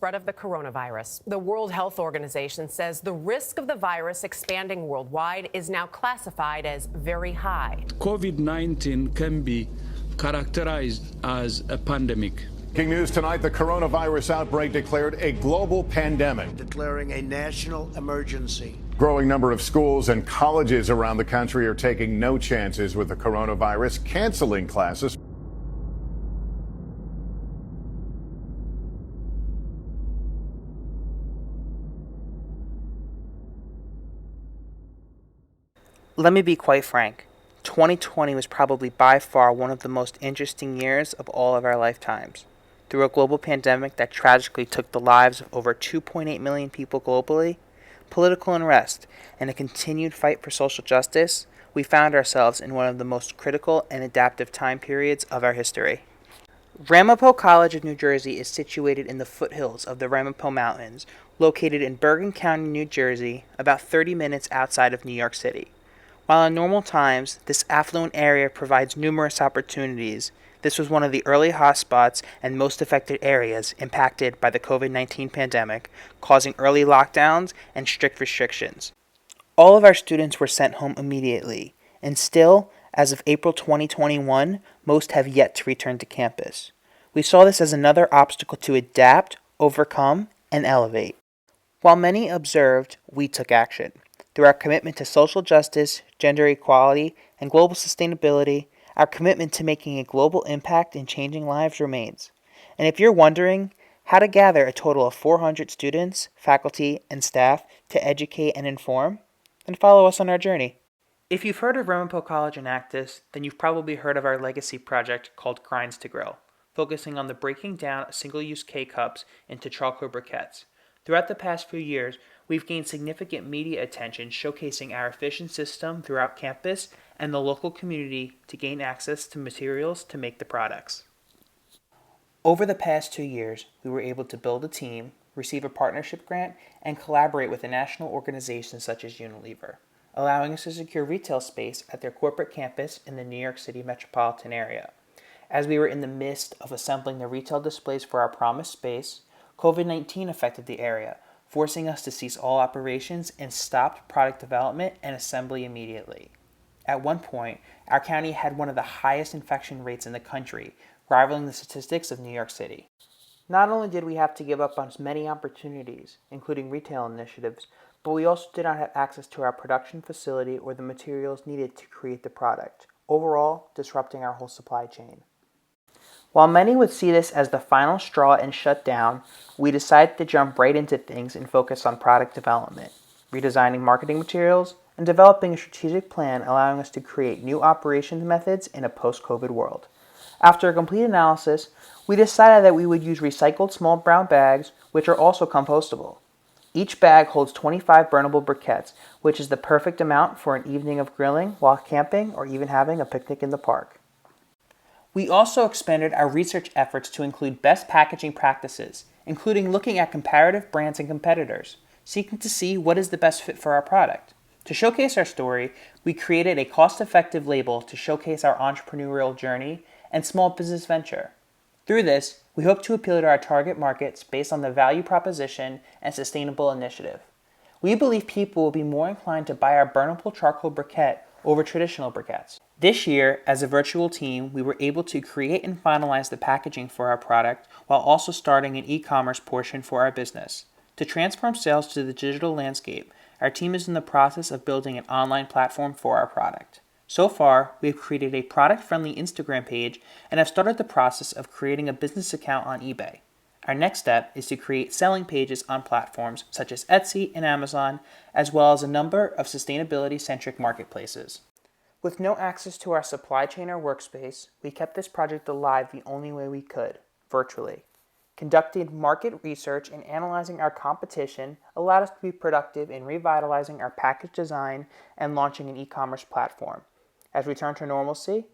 spread of the coronavirus. The World Health Organization says the risk of the virus expanding worldwide is now classified as very high. COVID-19 can be characterized as a pandemic. Breaking news tonight, the coronavirus outbreak declared a global pandemic. Declaring a national emergency. Growing number of schools and colleges around the country are taking no chances with the coronavirus, canceling classes. Let me be quite frank. 2020 was probably by far one of the most interesting years of all of our lifetimes. Through a global pandemic that tragically took the lives of over 2.8 million people globally, political unrest, and a continued fight for social justice, we found ourselves in one of the most critical and adaptive time periods of our history. Ramapo College of New Jersey is situated in the foothills of the Ramapo Mountains, located in Bergen County, New Jersey, about 30 minutes outside of New York City. While in normal times, this affluent area provides numerous opportunities, this was one of the early hotspots and most affected areas impacted by the COVID-19 pandemic, causing early lockdowns and strict restrictions. All of our students were sent home immediately, and still, as of April 2021, most have yet to return to campus. We saw this as another obstacle to adapt, overcome, and elevate. While many observed, we took action. Through our commitment to social justice, gender equality, and global sustainability, our commitment to making a global impact and changing lives remains. And if you're wondering how to gather a total of 400 students, faculty, and staff to educate and inform, then follow us on our journey. If you've heard of Ramapo College Enactus, then you've probably heard of our legacy project called Grinds to Grow, focusing on the breaking down of single-use K-cups into charcoal briquettes. Throughout the past few years, we've gained significant media attention showcasing our efficient system throughout campus and the local community to gain access to materials to make the products. Over the past 2 years, we were able to build a team, receive a partnership grant, and collaborate with a national organization such as Unilever, allowing us to secure retail space at their corporate campus in the New York City metropolitan area. As we were in the midst of assembling the retail displays for our promised space, COVID-19 affected the area, forcing us to cease all operations and stopped product development and assembly immediately. At one point, our county had one of the highest infection rates in the country, rivaling the statistics of New York City. Not only did we have to give up on many opportunities, including retail initiatives, but we also did not have access to our production facility or the materials needed to create the product, overall disrupting our whole supply chain. While many would see this as the final straw and shut down, we decided to jump right into things and focus on product development, redesigning marketing materials, and developing a strategic plan allowing us to create new operations methods in a post-COVID world. After a complete analysis, we decided that we would use recycled small brown bags, which are also compostable. Each bag holds 25 burnable briquettes, which is the perfect amount for an evening of grilling while camping or even having a picnic in the park. We also expanded our research efforts to include best packaging practices, including looking at comparative brands and competitors, seeking to see what is the best fit for our product. To showcase our story, we created a cost-effective label to showcase our entrepreneurial journey and small business venture. Through this, we hope to appeal to our target markets based on the value proposition and sustainable initiative. We believe people will be more inclined to buy our burnable charcoal briquette over traditional briquettes. This year, as a virtual team, we were able to create and finalize the packaging for our product while also starting an e-commerce portion for our business. To transform sales to the digital landscape, our team is in the process of building an online platform for our product. So far, we have created a product-friendly Instagram page and have started the process of creating a business account on eBay. Our next step is to create selling pages on platforms such as Etsy and Amazon, as well as a number of sustainability-centric marketplaces. With no access to our supply chain or workspace, we kept this project alive the only way we could, virtually. Conducting market research and analyzing our competition allowed us to be productive in revitalizing our package design and launching an e-commerce platform. As we return to normalcy,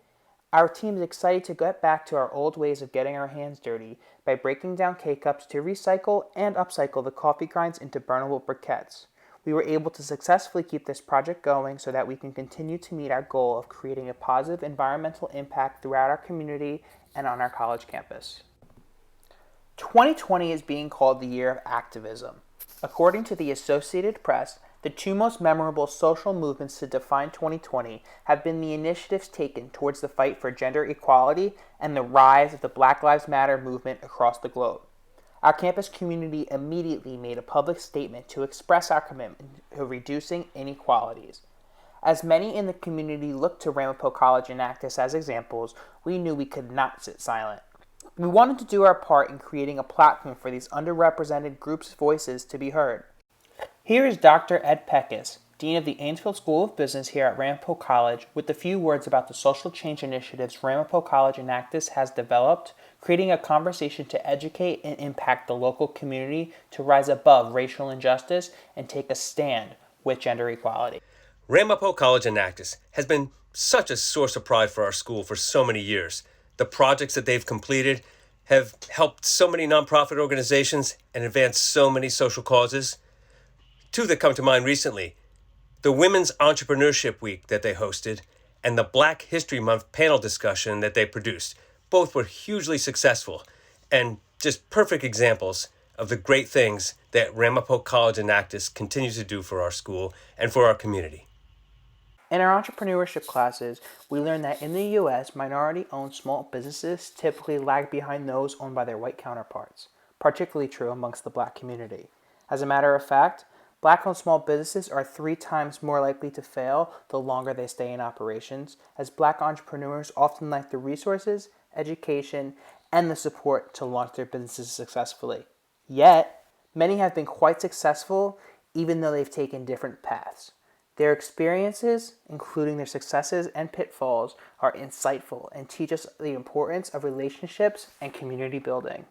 our team is excited to get back to our old ways of getting our hands dirty by breaking down K-cups to recycle and upcycle the coffee grinds into burnable briquettes. We were able to successfully keep this project going so that we can continue to meet our goal of creating a positive environmental impact throughout our community and on our college campus. 2020 is being called the year of activism. According to the Associated Press, the two most memorable social movements to define 2020 have been the initiatives taken towards the fight for gender equality and the rise of the Black Lives Matter movement across the globe. Our campus community immediately made a public statement to express our commitment to reducing inequalities. As many in the community looked to Ramapo College and Enactus as examples, we knew we could not sit silent. We wanted to do our part in creating a platform for these underrepresented groups' voices to be heard. Here is Dr. Ed Peckus, Dean of the Ainsfield School of Business here at Ramapo College, with a few words about the social change initiatives Ramapo College and Enactus has developed, creating a conversation to educate and impact the local community to rise above racial injustice and take a stand with gender equality. Ramapo College and Enactus has been such a source of pride for our school for so many years. The projects that they've completed have helped so many nonprofit organizations and advanced so many social causes. Two that come to mind recently, the Women's Entrepreneurship Week that they hosted and the Black History Month panel discussion that they produced. Both were hugely successful and just perfect examples of the great things that Ramapo College and Enactus continue to do for our school and for our community. In our entrepreneurship classes, we learned that in the U.S., minority-owned small businesses typically lag behind those owned by their white counterparts, particularly true amongst the Black community. As a matter of fact, Black-owned small businesses are 3 times more likely to fail the longer they stay in operations, as Black entrepreneurs often lack the resources, education, and the support to launch their businesses successfully. Yet, many have been quite successful even though they've taken different paths. Their experiences, including their successes and pitfalls, are insightful and teach us the importance of relationships and community building.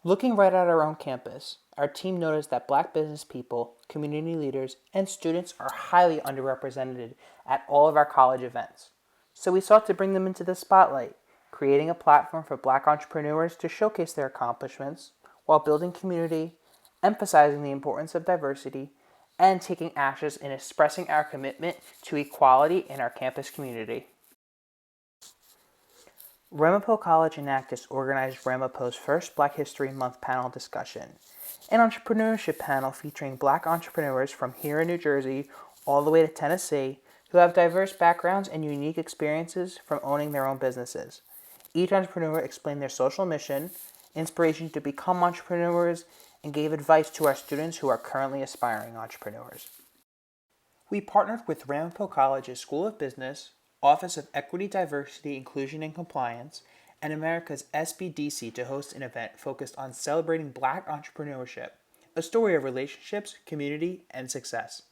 Looking right at our own campus, our team noticed that Black business people, community leaders, and students are highly underrepresented at all of our college events. So we sought to bring them into the spotlight, creating a platform for Black entrepreneurs to showcase their accomplishments while building community, emphasizing the importance of diversity, and taking actions in expressing our commitment to equality in our campus community. Ramapo College and Enactus organized Ramapo's first Black History Month panel discussion, an entrepreneurship panel featuring Black entrepreneurs from here in New Jersey all the way to Tennessee who have diverse backgrounds and unique experiences from owning their own businesses. Each entrepreneur explained their social mission, inspiration to become entrepreneurs, and gave advice to our students who are currently aspiring entrepreneurs. We partnered with Ramapo College's School of Business, Office of Equity, Diversity, Inclusion, and Compliance, and America's SBDC to host an event focused on celebrating Black entrepreneurship, a story of relationships, community, and success.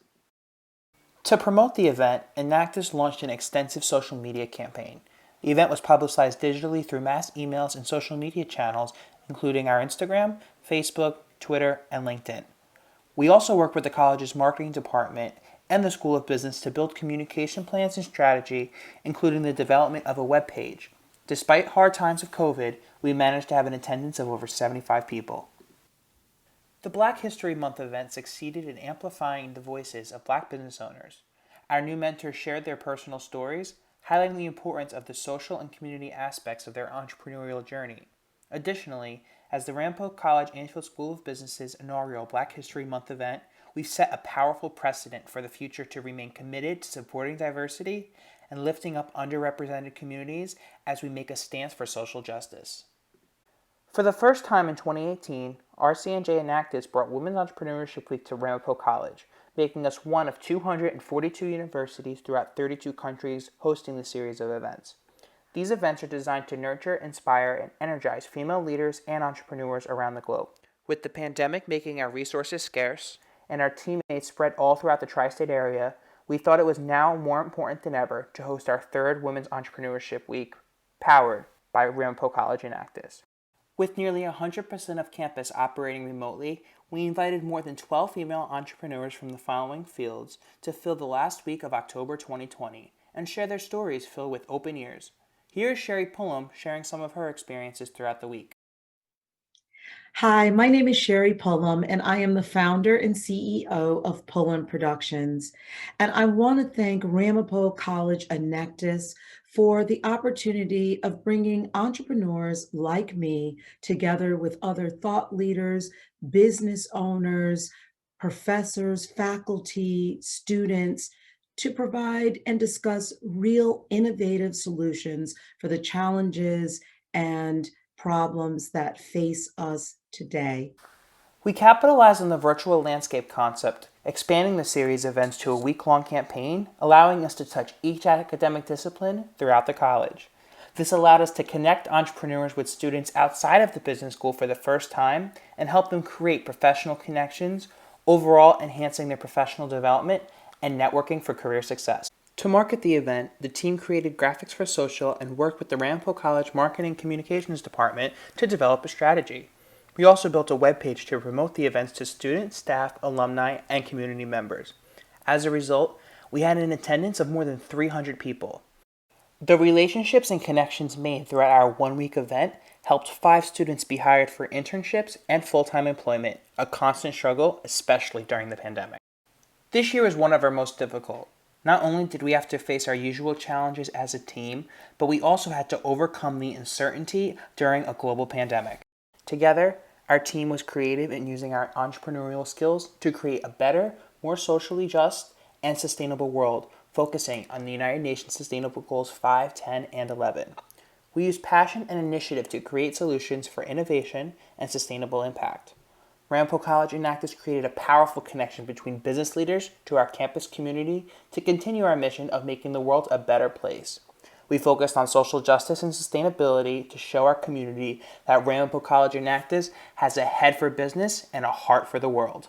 To promote the event, Enactus launched an extensive social media campaign. The event was publicized digitally through mass emails and social media channels, including our Instagram, Facebook, Twitter, and LinkedIn. We also worked with the college's marketing department and the School of Business to build communication plans and strategy, including the development of a web page. Despite hard times of COVID, we managed to have an attendance of over 75 people. The Black History Month event succeeded in amplifying the voices of Black business owners. Our new mentors shared their personal stories, highlighting the importance of the social and community aspects of their entrepreneurial journey. Additionally, as the Ramapo College Ainsfield School of Business's inaugural Black History Month event, we've set a powerful precedent for the future to remain committed to supporting diversity and lifting up underrepresented communities as we make a stance for social justice. For the first time in 2018, RCNJ Enactus brought Women's Entrepreneurship Week to Ramapo College, making us one of 242 universities throughout 32 countries hosting the series of events. These events are designed to nurture, inspire, and energize female leaders and entrepreneurs around the globe. With the pandemic making our resources scarce and our teammates spread all throughout the tri-state area, we thought it was now more important than ever to host our third Women's Entrepreneurship Week, powered by Ramapo College Enactus. With nearly 100% of campus operating remotely, we invited more than 12 female entrepreneurs from the following fields to fill the last week of October 2020 and share their stories filled with open ears. Here is Sherry Pullum sharing some of her experiences throughout the week. Hi, my name is Sherry Pullum, and I am the founder and CEO of Pullum Productions. And I want to thank Ramapo College Enactus for the opportunity of bringing entrepreneurs like me together with other thought leaders, business owners, professors, faculty, students to provide and discuss real innovative solutions for the challenges and problems that face us today. We capitalized on the virtual landscape concept, expanding the series of events to a week-long campaign, allowing us to touch each academic discipline throughout the college. This allowed us to connect entrepreneurs with students outside of the business school for the first time and help them create professional connections, overall enhancing their professional development and networking for career success. To market the event, the team created graphics for social and worked with the Ramapo College Marketing Communications Department to develop a strategy. We also built a webpage to promote the events to students, staff, alumni, and community members. As a result, we had an attendance of more than 300 people. The relationships and connections made throughout our one-week event helped 5 students be hired for internships and full-time employment, a constant struggle, especially during the pandemic. This year was one of our most difficult. Not only did we have to face our usual challenges as a team, but we also had to overcome the uncertainty during a global pandemic. Together, our team was creative in using our entrepreneurial skills to create a better, more socially just, and sustainable world, focusing on the United Nations Sustainable Goals 5, 10, and 11. We used passion and initiative to create solutions for innovation and sustainable impact. Ramapo College Enactus created a powerful connection between business leaders to our campus community to continue our mission of making the world a better place. We focused on social justice and sustainability to show our community that Ramapo College Enactus has a head for business and a heart for the world.